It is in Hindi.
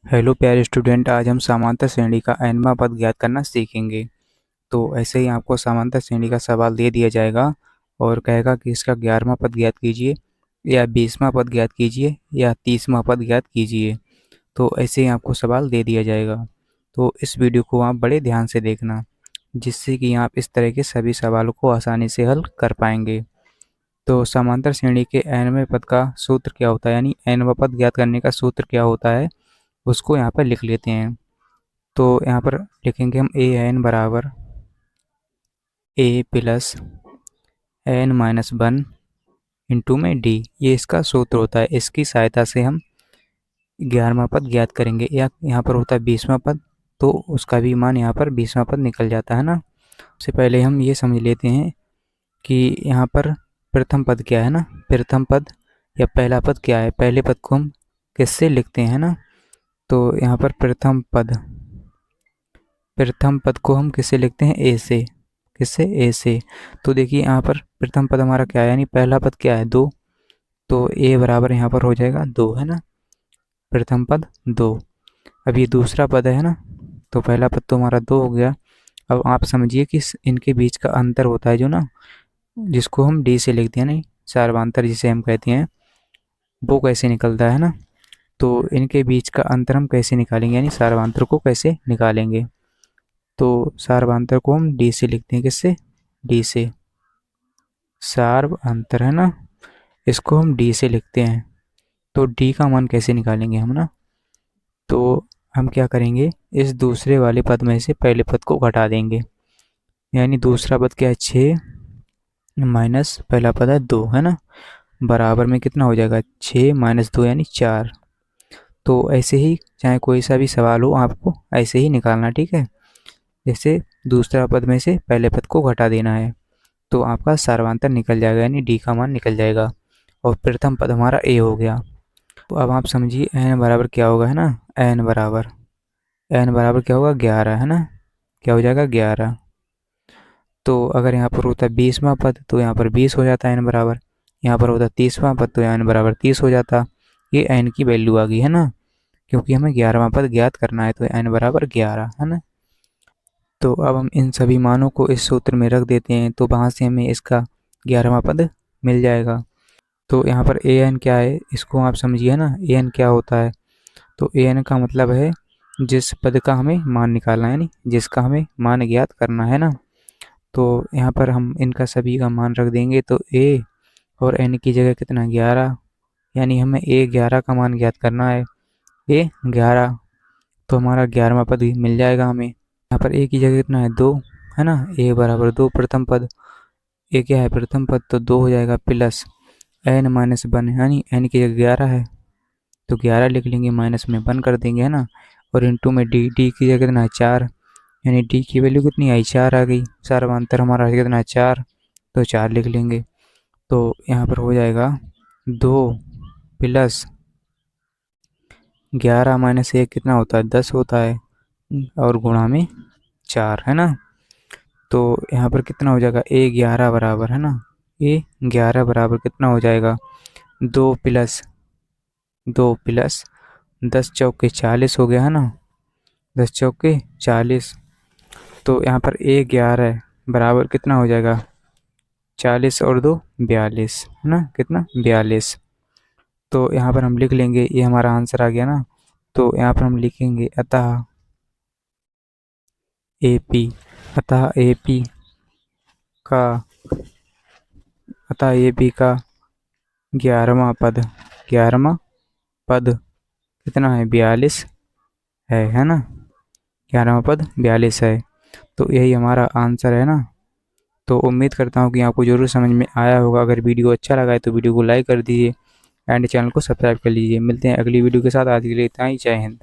हेलो प्यारे स्टूडेंट, आज हम समांतर श्रेणी का nवां पद ज्ञात करना सीखेंगे। तो ऐसे ही आपको समांतर श्रेणी का सवाल दे दिया जाएगा और कहेगा कि इसका 11वां पद ज्ञात कीजिए या 20वां पद ज्ञात कीजिए या 30वां पद ज्ञात कीजिए। तो ऐसे ही आपको सवाल दे दिया जाएगा। तो इस वीडियो को आप बड़े ध्यान से देखना, जिससे कि आप इस तरह के सभी सवालों को आसानी से हल कर पाएंगे। तो समांतर श्रेणी के nवें पद का सूत्र क्या होता है, यानी nवां पद ज्ञात करने का सूत्र क्या होता है, उसको यहाँ पर लिख लेते हैं। तो यहाँ पर लिखेंगे हम ए एन बराबर a plus n minus one into में डी, ये इसका सूत्र होता है। इसकी सहायता से हम 11वां पद ज्ञात करेंगे। या यहाँ पर होता है 20वां पद, तो उसका भी मान यहाँ पर 20वां पद निकल जाता है ना। उससे पहले हम ये समझ लेते हैं कि यहाँ पर प्रथम पद क्या है ना। प्रथम पद या पहला पद क्या है, पहले पद को हम किससे लिखते हैं ना। तो यहाँ पर प्रथम पद को हम किससे लिखते हैं, ए से। किससे, ए से। तो देखिए यहाँ पर प्रथम पद हमारा क्या है, यानी पहला पद क्या है, दो। तो ए बराबर यहाँ पर हो जाएगा दो, है ना। प्रथम पद दो। अब ये दूसरा पद है ना, तो पहला पद तो हमारा दो हो गया। अब आप समझिए कि इनके बीच का अंतर होता है जो ना, जिसको हम डी से लिखते हैं, नहीं सार्वधातुक जिसे हम कहते हैं, वो कैसे निकलता है ना। तो इनके बीच का अंतर हम कैसे निकालेंगे, यानी सार्वधातुक को कैसे निकालेंगे। तो सार्वधातुक को हम डी से लिखते हैं, किससे, डी से। सार्वधातुक है ना, इसको हम डी से लिखते हैं। तो डी का मान कैसे निकालेंगे हम ना। तो हम क्या करेंगे, इस दूसरे वाले पद में से पहले पद को घटा देंगे। यानी दूसरा पद क्या है, 6 माइनस पहला पद है 2, है ना। बराबर में कितना हो जाएगा, 6 माइनस 2 यानी 4। तो ऐसे ही चाहे कोई सा भी सवाल हो, आपको ऐसे ही निकालना, ठीक है। जैसे दूसरा पद में से पहले पद को घटा देना है, तो आपका सार्वधातुक निकल जाएगा, यानी डी का मान निकल जाएगा। और प्रथम पद हमारा ए हो गया। तो अब आप समझिए एन बराबर क्या होगा, है ना। एन बराबर क्या होगा, 11, है ना। क्या हो जाएगा, 11। तो अगर यहाँ पर होता है 20वां पद, तो यहाँ पर 20 हो जाता है एन बराबर। यहाँ पर होता है 30वां पद, तो एन बराबर 30 हो जाता। ये एन की वैल्यू आ गई, है ना। क्योंकि हमें 11वां पद ज्ञात करना है, तो एन बराबर 11, है ना। तो अब हम इन सभी मानों को इस सूत्र में रख देते हैं, तो वहाँ से हमें इसका 11वां पद मिल जाएगा। तो यहाँ पर ए एन क्या है, इसको आप समझिए ना। ए एन क्या होता है, तो ए एन का मतलब है जिस पद का हमें मान निकालना है, यानी जिसका हमें मान ज्ञात करना है ना। तो यहाँ पर हम इनका सभी का मान रख देंगे, तो ए और एन की जगह कितना, 11। यानी हमें ए 11 का मान ज्ञात करना है, ए 11। तो हमारा 11वां पद ही मिल जाएगा हमें। यहाँ पर ए की जगह कितना है, 2, है ना। ए बराबर 2 प्रथम पद, ए क्या है, प्रथम पद, तो 2 हो जाएगा प्लस एन माइनस वन, यानी एन की जगह 11 है, तो 11 लिख लेंगे, माइनस में 1 कर देंगे, है ना। और इंटू में डी, डी की जगह कितना है, 4। यानी डी की वैल्यू कितनी आई, 4 आ गई। सार्वधातुक हमारा कितना है, 4, तो 4 लिख लेंगे। तो यहाँ पर हो जाएगा 2 प्लस 11 माइनस 1 कितना होता है, 10 होता है, और गुणा में 4, है ना। तो यहाँ पर कितना हो जाएगा, ए 11 बराबर, है ना, ए 11 बराबर कितना हो जाएगा, 2 प्लस 10 चौके 40 हो गया, है ना। 10 चौके 40। तो यहाँ पर ए 11 बराबर कितना हो जाएगा, 40 और 2 42, है ना, कितना, 42। तो यहाँ पर हम लिख लेंगे, ये हमारा आंसर आ गया ना। तो यहाँ पर हम लिखेंगे ए पी अतः ए पी का अतः ए पी का 11वां पद, 11वां पद कितना है, 42 है ना। 11वां पद 42 है। तो यही हमारा आंसर है ना। तो उम्मीद करता हूँ कि आपको ज़रूर समझ में आया होगा। अगर वीडियो अच्छा लगा है तो वीडियो को लाइक कर दीजिए एंड चैनल को सब्सक्राइब कर लीजिए। मिलते हैं अगली वीडियो के साथ। आज के लिए इतना ही, जय हिंद।